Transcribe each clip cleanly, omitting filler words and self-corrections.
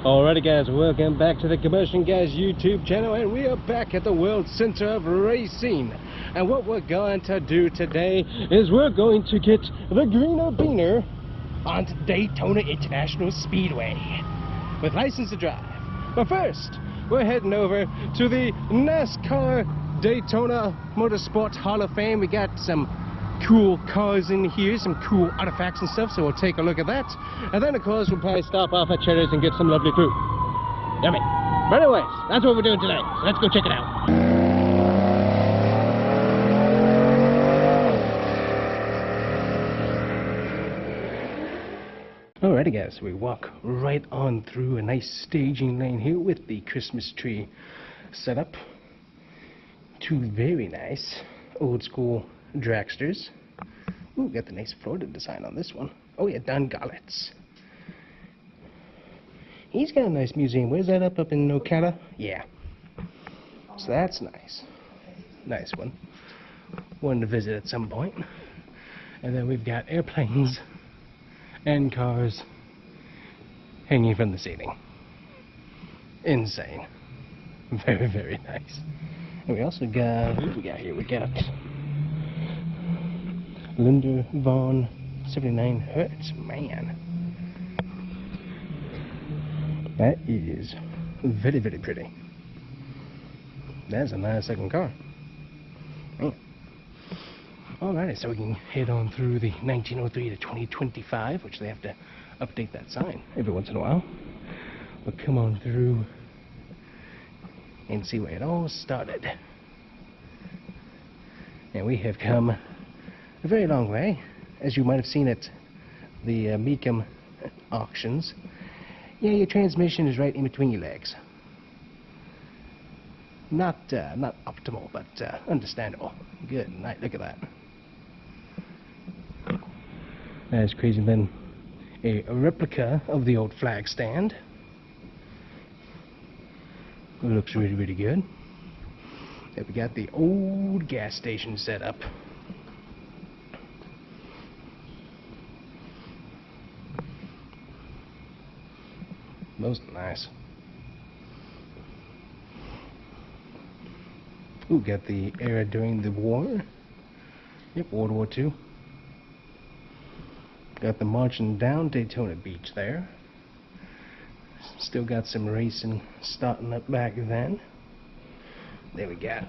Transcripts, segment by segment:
Alrighty guys, welcome back to the Combustion Guys YouTube channel, and we are back at the World Center of Racing. And what we're going to do today is we're going to get the greener beaner on Daytona International Speedway with license to drive. But first, we're heading over to the NASCAR Daytona Motorsport Hall of Fame. We got some cool cars in here, some cool artifacts and stuff, so we'll take a look at that. And then of course we'll probably stop off at Cheddar's and get some lovely food. Yummy. But anyways, that's what we're doing today, so let's go check it out. Alrighty guys, we walk right on through a nice staging lane here with the Christmas tree setup. Two very nice old school dragsters. Ooh, got the nice Florida design on this one. Oh yeah, Don Gollitz. He's got a nice museum. Where's that up in Ocala? Yeah. So that's nice. Nice one. One to visit at some point. And then we've got airplanes and cars hanging from the ceiling. Insane. Very, very nice. And we also got, who we got here? We got Linda Vaughn 79 Hertz. Man, that is very, very pretty. That's a nice looking car. Man. Alrighty, so we can head on through the 1903 to 2025, which they have to update that sign every once in a while. But come on through and see where it all started. And we have come a very long way, as you might have seen at the Mecum auctions. Yeah, your transmission is right in between your legs. Not optimal, but understandable. Good night. Look at that. That is crazy. Then a replica of the old flag stand. It looks really, really good. Then we got the old gas station set up. Most nice. Ooh, got the era during the war. Yep, World War II. Got the marching down Daytona Beach there. Still got some racing starting up back then. There we got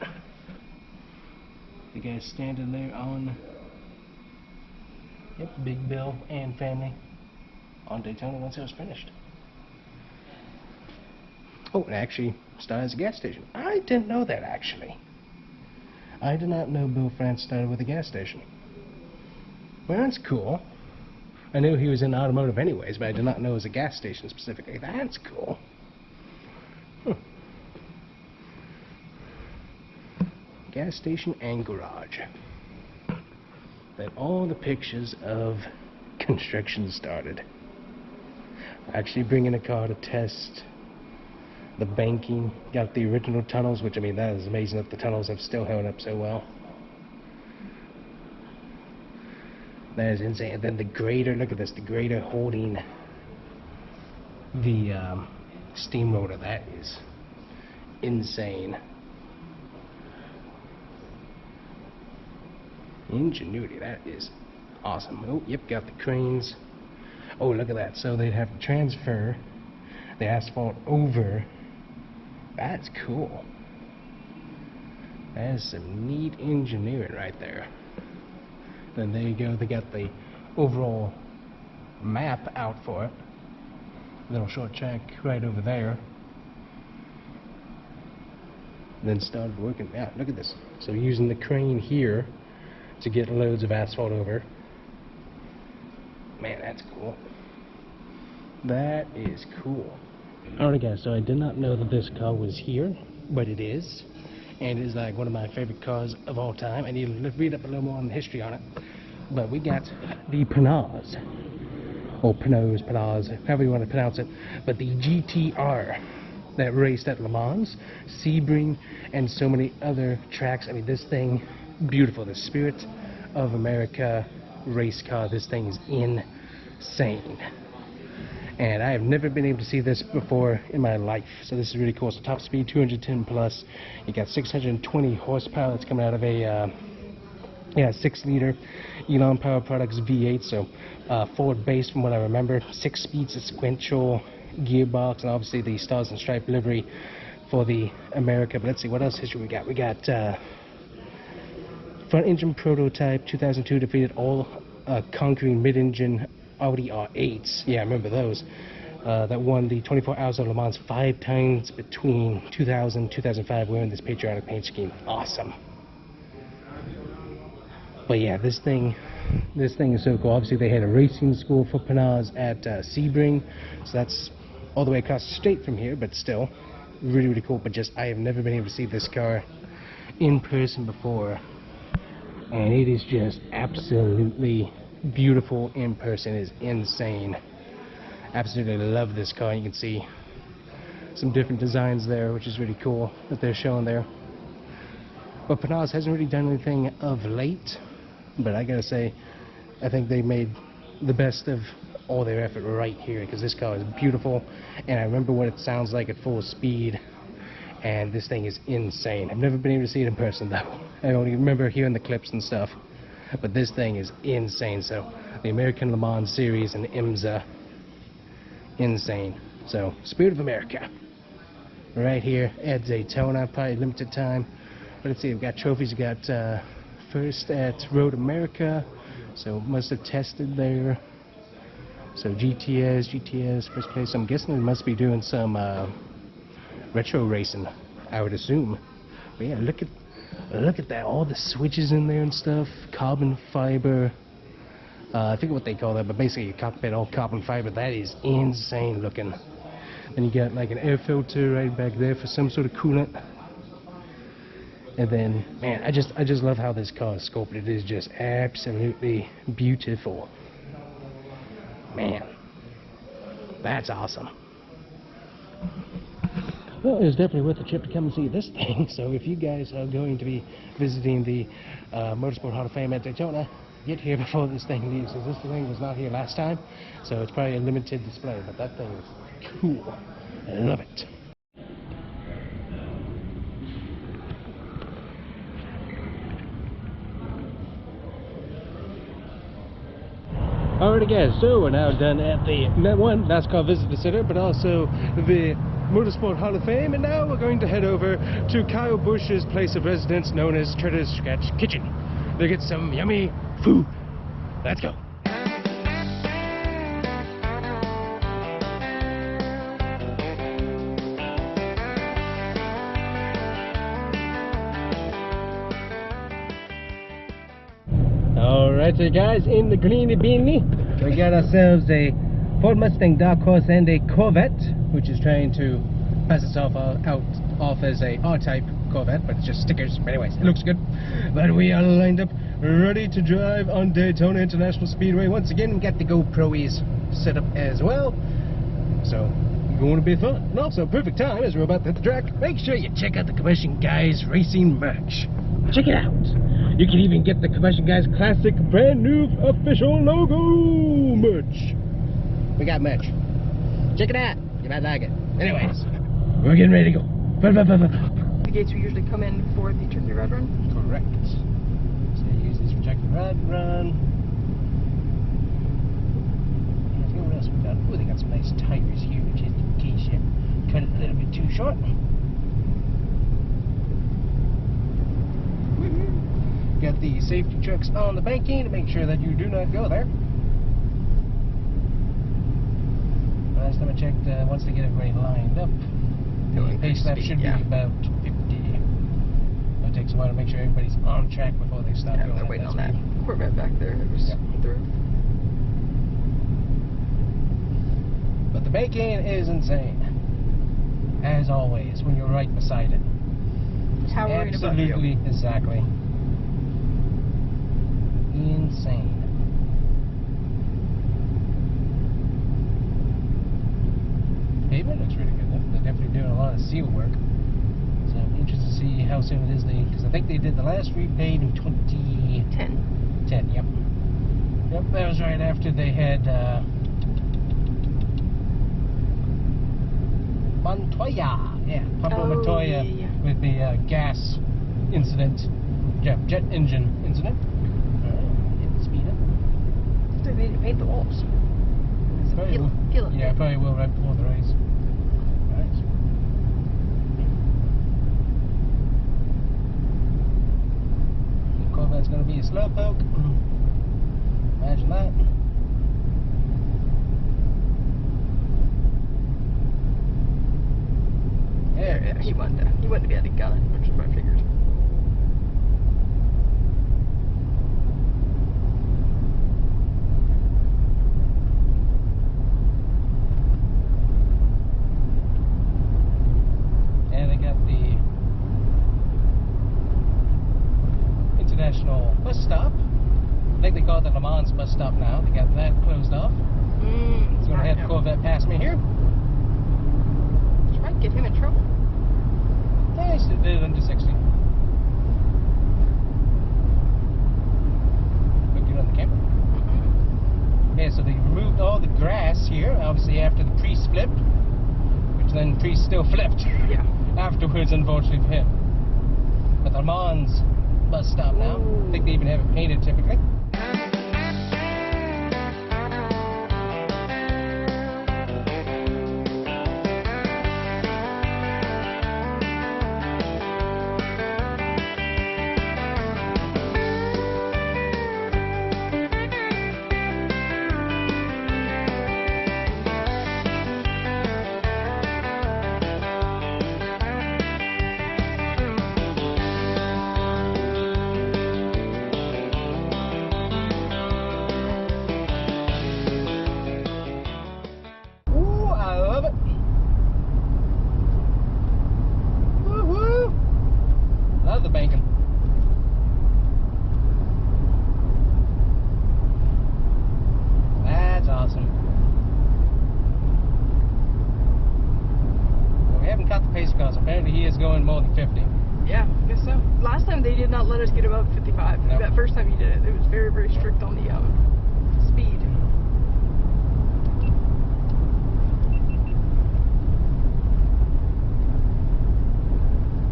the guys standing there on, yep, Big Bill and family on Daytona once it was finished. Oh, it actually started as a gas station. I didn't know that, actually. I did not know Bill France started with a gas station. Well, that's cool. I knew he was in automotive anyways, but I did not know it was a gas station specifically. That's cool. Huh. Gas station and garage. Then all the pictures of construction started. Actually bringing a car to test the banking, got the original tunnels, which, I mean, that is amazing that the tunnels have still held up so well. That is insane. And then the grader, look at this, the grader holding the steamroller. That is insane. Ingenuity, that is awesome. Oh, yep, got the cranes. Oh, look at that. So they'd have to transfer the asphalt over. That's cool. That is some neat engineering right there. Then there you go, they got the overall map out for it. Little short track right over there. Then started working. Yeah, look at this. So using the crane here to get loads of asphalt over. Man, that's cool. That is cool. Alright guys, so I did not know that this car was here, but it is. And it is like one of my favorite cars of all time. I need to read up a little more on the history on it. But we got the Panaz, or Panaz, however you want to pronounce it. But the GTR that raced at Le Mans, Sebring, and so many other tracks. I mean, this thing, beautiful. The Spirit of America race car. This thing is insane. and I have never been able to see this before in my life. So this is really cool. So top speed 210 plus. You got 620 horsepower that's coming out of a 6-liter Elon Power Products V8. So forward base from what I remember, 6-speed sequential gearbox, and obviously the Stars and Stripe livery for the America. But let's see what else history we got. We got front engine prototype 2002 defeated all conquering mid-engine Audi R8s. Yeah, I remember those. That won the 24 Hours of Le Mans 5 times between 2000 and 2005 wearing this patriotic paint scheme. Awesome. But yeah, this thing is so cool. Obviously they had a racing school for Penaz at Sebring, so that's all the way across the state from here, but still really, really cool. But just, I have never been able to see this car in person before, and it is just absolutely beautiful in person. It is insane. Absolutely love this car. You can see some different designs there, which is really cool that they're showing there. But Penaz hasn't really done anything of late, but I gotta say, I think they made the best of all their effort right here, because this car is beautiful, and I remember what it sounds like at full speed, and this thing is insane. I've never been able to see it in person though. I only remember hearing the clips and stuff, but this thing is insane. So the American Le Mans Series and IMSA, insane. So Spirit of America right here at Daytona, probably limited time. But let's see, we've got trophies. We got first at Road America, so must have tested there. So GTS first place. I'm guessing they must be doing some retro racing, I would assume. But yeah, look at that, all the switches in there and stuff, carbon fiber. I forget what they call that, but basically a cockpit all carbon fiber. That is insane looking. Then you got like an air filter right back there for some sort of coolant. And then, man, I just love how this car is sculpted. It is just absolutely beautiful. Man, that's awesome. Well, it was definitely worth a trip to come and see this thing. So if you guys are going to be visiting the Motorsport Hall of Fame at Daytona, get here before this thing leaves, because this thing was not here last time. So it's probably a limited display, but that thing is cool. I love it. Alrighty guys, so we're now done at the NASCAR Visitor Center, but also the Motorsport Hall of Fame, and now we're going to head over to Kyle Busch's place of residence known as Cheddar's Scratch Kitchen to get some yummy food. Let's go. Alright, so guys, in the greeny beanie, we got ourselves a Ford Mustang Dark Horse and a Corvette, which is trying to pass itself off as a R-Type Corvette, but it's just stickers. But anyways, it looks good. But we are lined up, ready to drive on Daytona International Speedway. Once again, we got the GoPro's set up as well, so going to be fun. And also, perfect time as we're about to hit the track. Make sure you check out the Combustion Guys racing merch. Check it out. You can even get the Combustion Guys classic brand new official logo merch. We got merch. Check it out. You might like it. Anyways, we're getting ready to go. The gates we usually come in for the Turkey Red Run? Correct. So you use this for Turkey Red Run. I forget what else we got. Oh, they got some nice tires here, which is in case you cut it a little bit too short. Got the safety trucks on the banking to make sure that you do not go there. Last time I checked, once they get everybody lined up, the pace lap should be about 50. It takes a while to make sure everybody's on track before they start going. They're waiting on that Corvette back there. It was through. But the banking is insane, as always, when you're right beside it. How worried about you? Absolutely, exactly. Insane. Pavement looks really good though. They're definitely doing a lot of seal work. So I'm interested to see how soon it is because I think they did the last repave in 2010. 10, yep. Yep, that was right after they had Montoya. Yeah, Pablo Oh, Montoya yeah. with the gas incident, jet engine incident. Alright, speed up. They need to paint the walls. Probably Peel- will. peel it. Yeah, probably will right before the race. Nice. The Corvette's going to be a slowpoke. Imagine that. Yeah, he wanted to be able to gun it, which is what I figured. And they got the international bus stop. I think they call it the Le Mans bus stop now. They got that closed off. It's going to have Corvette pass me here. You might get him in trouble. Yeah, he did it under 60. Look good on the camera. Yeah, so they removed all the grass here, obviously after the Priest flipped, which then Priest still flipped. Yeah. Afterwards, unfortunately for him. But the Le Mans bus stop now. I think they even have it painted typically. Love the banking. That's awesome. Well, we haven't caught the pace cars. Apparently he is going more than 50. Yeah, I guess so. Last time they did not let us get above 55. Nope. That first time you did it, it was very, very strict on the speed.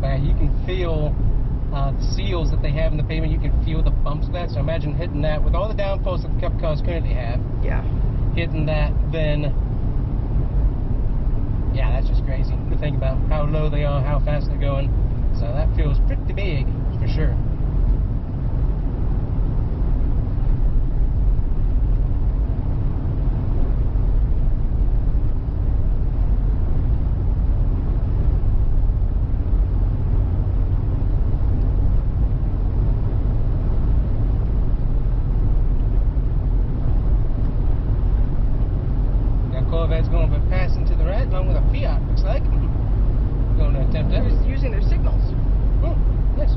But you can feel the seals that they have in the pavement. You can feel the bumps of that. So imagine hitting that with all the downforce that the Cup cars currently have. Yeah. Hitting that, then yeah, that's just crazy to think about how low they are, how fast they're going. So that feels pretty big for sure. Corvette's going to be passing to the right along with a Fiat, looks like. Going to attempt that. They're using their signals. Oh, yes.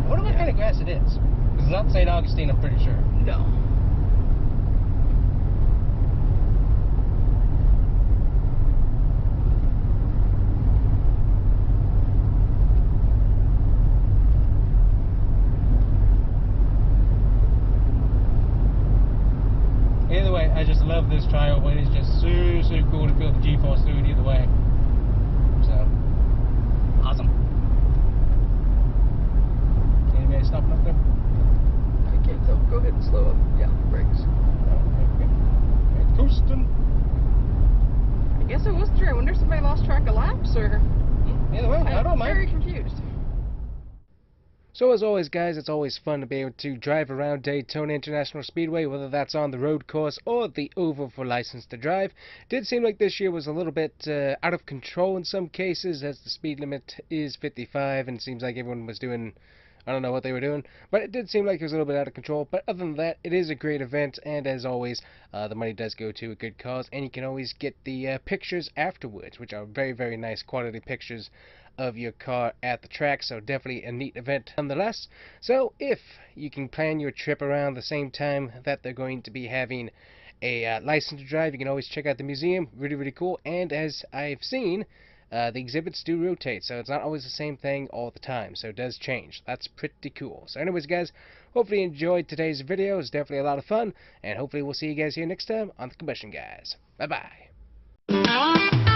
I wonder what kind of grass it is. It's not St. Augustine, I'm pretty sure. No. Either way, I just love this trial. It is just so cool to feel the G-force through it either way. So, awesome. Anybody stopping up there? I can't tell. Go ahead and slow up. Yeah, brakes. Okay. Coasting. I guess it was 3. I wonder if somebody lost track of laps or... Either way, I don't I'm mind. very confused. So as always, guys, it's always fun to be able to drive around Daytona International Speedway, whether that's on the road course or the oval for license to drive. Did seem like this year was a little bit out of control in some cases, as the speed limit is 55, and it seems like everyone was doing, I don't know what they were doing, but it did seem like it was a little bit out of control. But other than that, it is a great event, and as always, the money does go to a good cause, and you can always get the pictures afterwards, which are very nice quality pictures of your car at the track. So definitely a neat event nonetheless. So if you can plan your trip around the same time that they're going to be having a license to drive, you can always check out the museum. Really cool. And as I've seen, the exhibits do rotate, so it's not always the same thing all the time, so it does change. That's pretty cool. So anyways, guys, hopefully you enjoyed today's video. It's definitely a lot of fun, and hopefully we'll see you guys here next time on the Combustion Guys. Bye bye.